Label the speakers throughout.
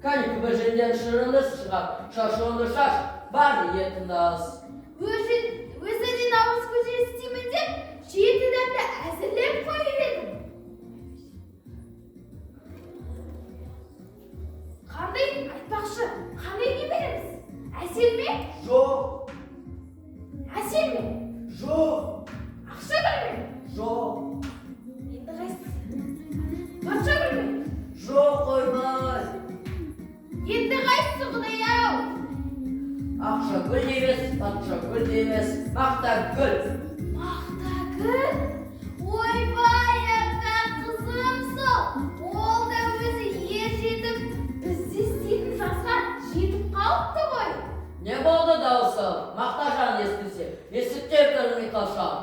Speaker 1: Kaniki böceğinden şırındır çıkar. Şaşığında şaş. Var niyetinde az.
Speaker 2: Өзіден ауыз көже істеймін деп, жеті дәмді әзірлеп қойып едім. Қандай айтпақшы, қандай не береміз? Әсел ме?
Speaker 1: Жоқ.
Speaker 2: Әсел ме?
Speaker 1: Жоқ.
Speaker 2: Ақша гүл ме?
Speaker 1: Жоқ.
Speaker 2: Енді қайсысы? Патша гүл ме?
Speaker 1: Жоқ қоймай.
Speaker 2: Енді қайсысы құдай-ау?
Speaker 1: Ақша гүл емес, патша гүл емес, мақта гүл.
Speaker 2: Мақта гүл? Ойбай, ақа қызым сол. Ол да өзі ер жетіп, бізді істейтін жасқа жетіп қалыпты ғой.
Speaker 1: Ne болды дауысы? Мақта жан естісе, есіктен кірмей қашан.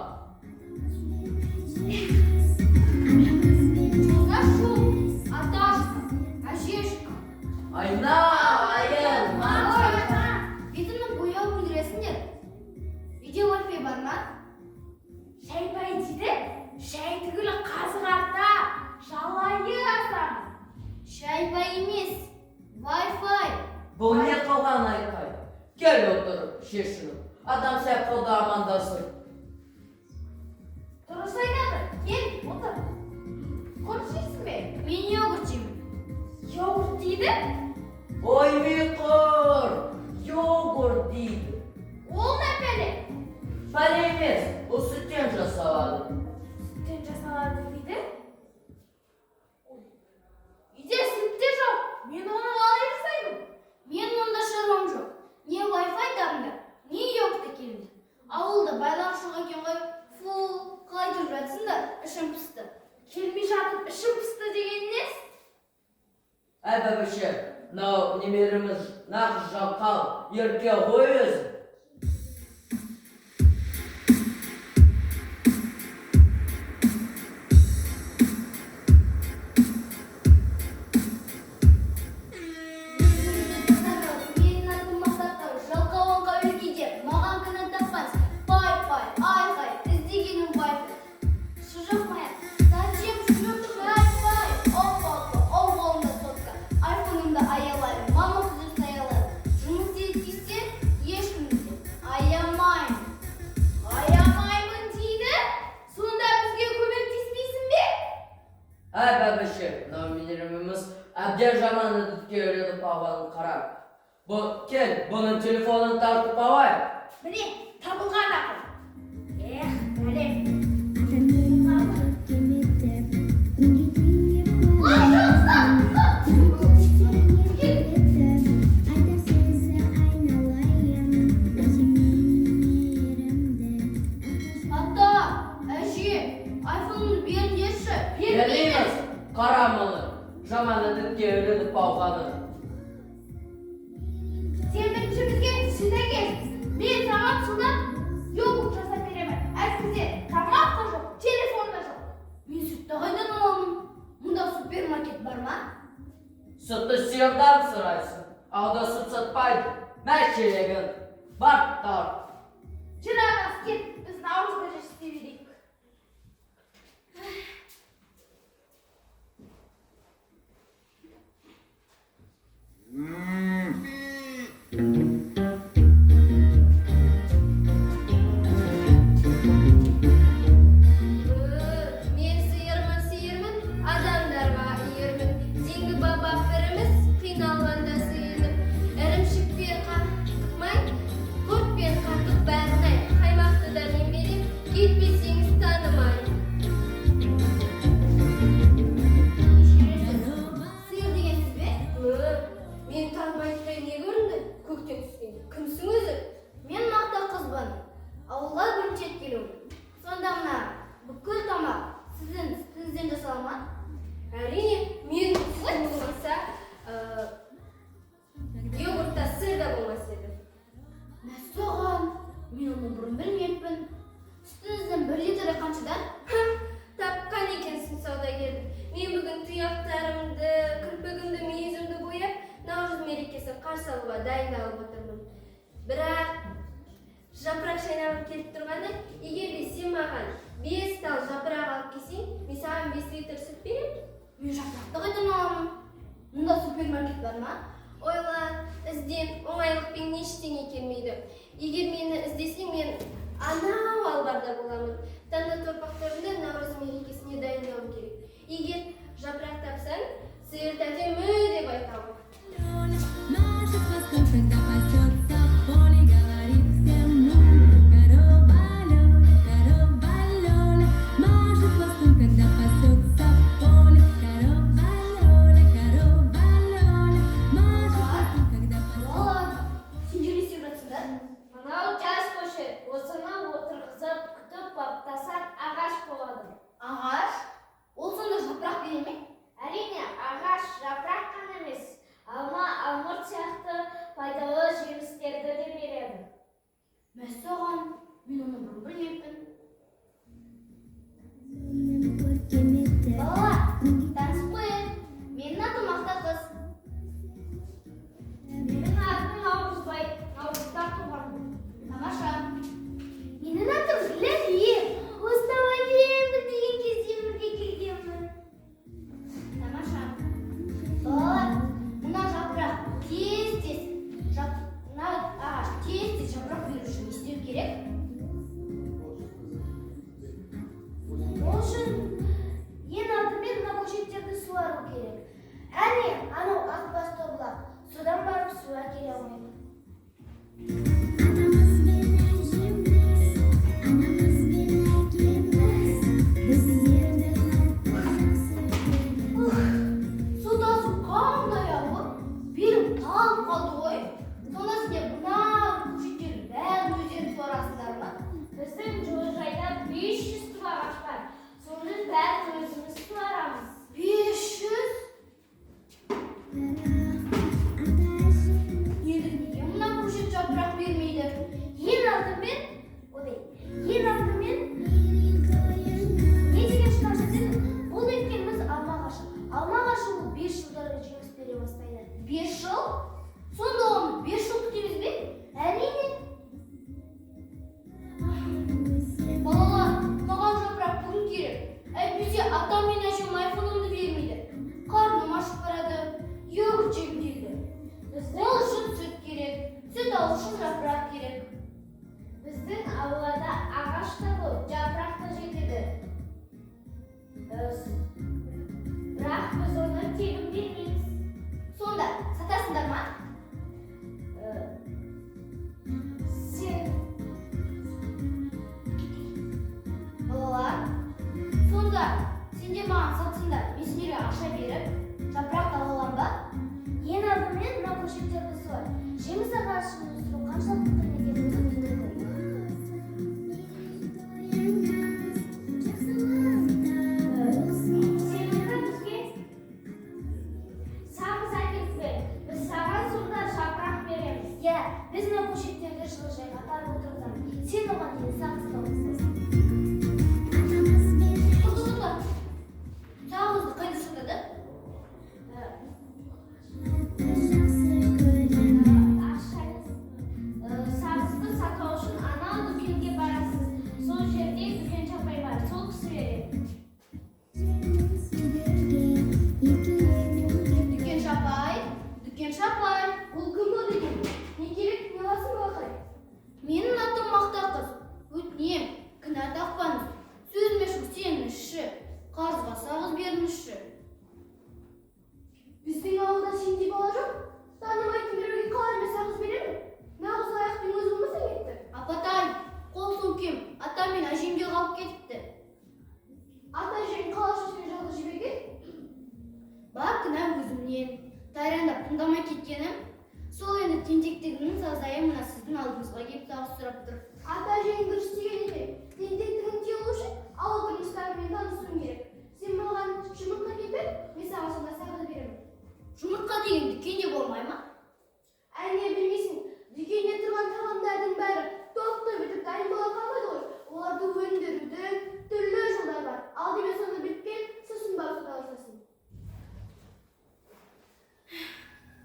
Speaker 2: Жолда шол, аташқа, әжешқа.
Speaker 1: Айна, айын,
Speaker 2: Бетімнің бояу бүлдіресіңдер. Үйде Wi-Fi бар ма? Шайпай дейді, шай түгілі қазық арта, жалайы асам. Шайпай емес, Wi-Fi.
Speaker 1: Бұл не қылған айқай? Кел отыр, шешініп. Адам сәпқылда амандасың.
Speaker 2: Дұрыс айтады, кел, отыр. Құрт жейсің бе? Мен йогурт жеймін. Йогурт дейді?
Speaker 1: Ой, миқыр, йогурт дейді.
Speaker 2: Ол не пәле?
Speaker 1: Пәле емес, бұл сүттен жасалады.
Speaker 2: Сүттен жасалады дейді? Үйде сүтте жоқ, мен оны қалай жасаймын? Мен онда шаруам жоқ. Не Wi-Fi дамды, не йогурт келді. Ауылда байлар жоқ екен ғой. Фу, қалай жүріп жатсыңдар? Ішім пысты. Келмей жатып ішім пысты деген несі?
Speaker 1: Әй бәбіше, мынау немеріміз нағыз жалқау, ерке ғой өзі.
Speaker 2: Менің атым мақтақтау, жалқауанға өлкеде, маған кінә таппансың. Пай-пай, ай-қай, іздегенім Wi-Fi. Шұжық мая, зачем шұжық Wi-Fi? Опа-опа, ол қолымда сотка. Айфонымды аялаймын, мама күзесін аялаймын. Жұмыс етпесе, ешкімді аямаймын. Аямаймын дейді? Сонда бізге көмектеспейсің бе?
Speaker 1: Әй бәбіше, мынау немеріміз әбден жаман үдітке үйреніп алғанын қарап. Кел, бұның телефонын тартып алайық.
Speaker 2: Міне, табылған ақыл. Бәлем. Ай, стоп! Ата, әже, айфонымды беріңдерші.
Speaker 1: Бермейміз, қара мұны, жаман үдітке үйреніп алғанын.
Speaker 2: Сен бірінші бізге шыда кел. Мен саған судан йогурт жасап беремін. Әсіресе тамақ та жоқ, телефон да жоқ. Мен сүтті қайдан аламын? Мұнда супермаркет бар ма?
Speaker 1: Sütü sıyırdan sıraysın. Ağda süt satmaydı. Mən şelegen. Бар, тар.
Speaker 2: Жирамыз, кет, біз наурыз көже істей берейік.
Speaker 3: Мен сиырмын, адамдарға иірмін. Зеңгі баба біріміз қиналғанда сыйынып. Ірімшікпен қақтықмай, құртпен қақтық бәрінай. Қаймақты да мен берем, кетпесеңіз танымай.
Speaker 2: Сиыр дегенсіз бе?
Speaker 3: Мен танымайтындай не көрінді? Көктен түскенде. Кімсің өзі?
Speaker 2: Мен мақта қызбын. Ауылға бірінші рет келуім. Сонда мына бүкіл тамақ сіздің сүтіңізден жасала ма?
Speaker 3: Әрине, мен сүтім болмаса, йогуртта сыр да болмас еді.
Speaker 2: Мәссаған, мен оны бұрын білмеппін. Сүтіңіздің 1 литрі қаншадан?
Speaker 3: Тапқан екенсің саудагерді. Мен бүгін тұяқтарымды, кірпігімді, мүйізімді бояп, Наурыз мерекесін қарсы алуға дайындалып отырмын. Бірақ жапырақ шайнағым келіп тұрғанда, егер де сен маған 5 тал жапырақ алып келсең, мен саған 5 литр сүт беремін.
Speaker 2: Мен жапырақты қайдан аламын? Мұнда супермаркет
Speaker 3: umid barma? Oylan, izden, oңайлықпен ештеңе келмейді. Егер мені іздесең, мен анау албарда боламын. Таңда торпақтарында Наурыз мерекесіне дайындалу керек. Егер жапырақ тапсаң, сиыр тәте мүлде байқауы.
Speaker 4: Ножик хвостом, когда пасется поле, говорит всем мудро. Корова Лёля, ножик хвостом, когда пасется поле. Корова Лёля, ножик хвостом, когда пасется.
Speaker 2: Болот, сен жүресіп жатсыңдар?
Speaker 5: Анау жас көші, осыны отырғызып, күтіп баптасақ ағаш болады.
Speaker 2: Ағаш? Ол сонда жапырақ бере ме?
Speaker 5: Әрине, ағаш жапырақ қана емес, алма, алмұрт сияқты пайдалы жемістерді де береді.
Speaker 2: Мәссаған, мен оны бұрын білмеппін. Балалар, танысып қойын. Менің атым Ақтақыз.
Speaker 5: Менің атым Наурызбай, Наурызда туғанмын.
Speaker 2: Тамаша. Менің атым Ләлия. Осынау әдемі деген кезде өмірге келгенмін. Тамаша. Балалар, мына жапырақ тез-тез мына ағаш тез-тез жапырақ беру үшін не істеу керек? Ол үшін ең алдымен мына көшеттерді суару керек. Әне, анау ақ басты бұлақ. Содан барып су әкеле алмаймын. Су тасу қандай ауыр. Белім талып қалды ғой. Сонда сіздер мына көшеттердің бәрін өздеріңіз суарасыздар ма?
Speaker 5: Біздің жылыжайда 500 түп ағаш бар. Соның бәрін өзіміз суарамыз.
Speaker 2: 500? Енді неге мына көшет жапырақ бермейді? Ең алдымен не деген шынар десең, бұл екеніміз алма ағашы. Алма ағашы ол 5 жылдары жеміс бере бастайды. 5 жыл? Сонда оны 5 жыл күтеміз бе? Әрине. Балалар, маған жапырақ бүгін керек. Әйтпесе атам мен әжем айфонымды бермейді. Қарным ашып барады, йогурт жегім келді. Ол үшін сүт керек, сүт алу үшін жапырақ керек.
Speaker 5: Біздің аулада ағаш та болып, жапырақ та жетеді. Бірақ біз оны тегін бермейміз.
Speaker 2: Сонда сатасыңдар ма?
Speaker 5: Сен
Speaker 2: Балалар, сонда сендер маған сатсыңдар, мен сендерге ақша беріп, жапырақ ала аламын ба? Ең алдымен мына көшеттерді суар. Жеміс ағашын өсіру қаншалықты қиын екенін өзіңіз көрейін.
Speaker 5: сен бізге сағыз әкеліп бер. Біз саған сонда жапырақ береміз.
Speaker 2: Иә, біз мына көшеттерді жылыжайға апарып отырғызамыз. Сен оған дейін сағызды аласың. Тоқта. Сағызды қайда сатады?
Speaker 5: Сағызды сату үшін анау дүкенге барасыз. Сол жерде дүкен шапай бар, сол кісі береді.
Speaker 2: Дүкен шапай. Ол кім бұл деген? Не керек, не аласың балақай? Менің атым Мақтақыз. Өтінем, кінә тақпаңыз. Сөзіме жүктеңізші. Қарызға сағыз беріңізші. Біздің ауылда сендей бала жоқ. Танымайтын біреуге қалай мен сағыз беремін? Нағыз аяқпен өз болмаса кетті. Апатай, қол сөмкем. Атам мен әжемде қалып кетіпті. Ата-әжең қалай сөзбен жалғыз жіберген? Бар кінә өзімнен. Тайрандап тыңдамай кеткенім. Сол енді тентектігінің сазайы мына сіздің алдыңызға келіп сағыз сұрап тұр. Ата-әжең дұрыс істеген еді. Тентектігін тыю үшін ауыл тұрмыстарымен танысуым керек. Сен маған жұмыртқа кепер, мен саған сонда сағыз беремін. Жұмыртқа деген дүкенде болмай ма? Әрине білмейсің, дүкенде тұрған тағамдардың бәрі топ-топ етіп дайын бола қалмайды ғой. Оларды өндірудің түрлі жолдары бар. Алдымен соны біліп кел, сосын барып сата аласың.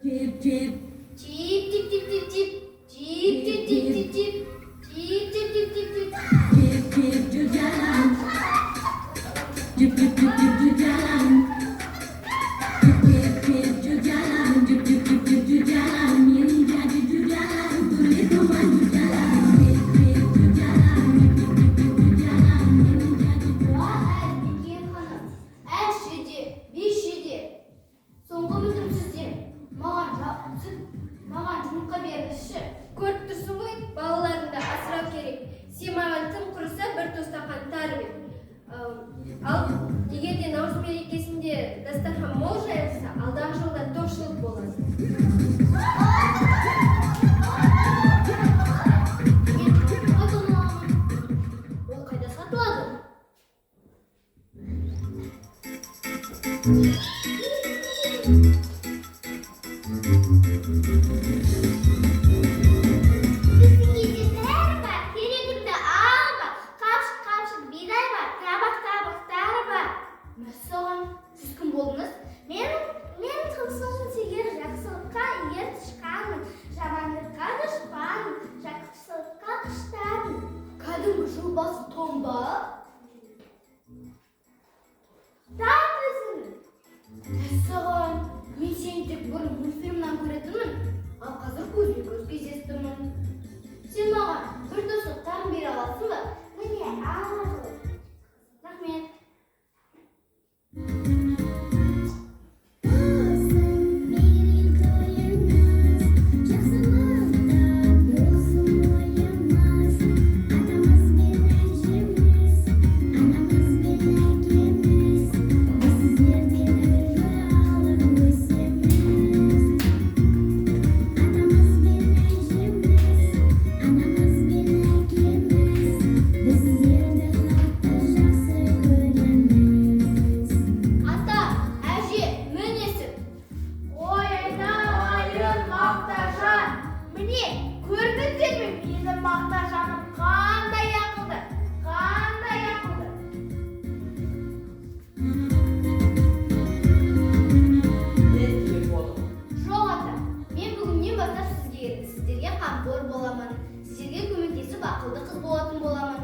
Speaker 4: Tip tip
Speaker 2: Тип тип тип тип тип. Тип тип тип тип тип. Тип тип тип тип тип.
Speaker 4: tip tip jujalan. Tip tip tip tip jujalan. Tip tip tip jujalan. Tip
Speaker 3: мол жайылса, алдағы жолда тоқшылық болады.
Speaker 2: Мен қайда аламын? Ол қайда сатылады?
Speaker 5: Біздің үйде бәрі бар. Керегіңді алма. Қапшық бидай бар. Табақ-табақтары бар.
Speaker 2: Мәссаған, сіз кім болдыңыз?
Speaker 5: Мен тылсым сүйер жақсылыққа ерт шыққанмын. Жамандыққа дұшпанмын. Жақсылыққа құштармын.
Speaker 2: Кәдімгі жолбасы томба.
Speaker 5: Тап өзің.
Speaker 2: Мәссаған, мен сені тек бұрын мультфильмнан көретінмін, ал қазір көзбе көз кездестірмін. Сен маған бір тосық тағым бере аласың ба?
Speaker 5: Міне алғыр.
Speaker 2: Рахмет. Ата, әже, мінесің.
Speaker 5: Ой, айналайын мақтажан. Міне, көрдіңдер ме менің мақтажаным қандай ақылды, қандай ақылды.
Speaker 1: Ne telefonum?
Speaker 2: Жоқ ата, мен бүгіннен бастап сіздерге қамқор боламын. Сіздерге көмектесіп ақылды қыз болатын боламын.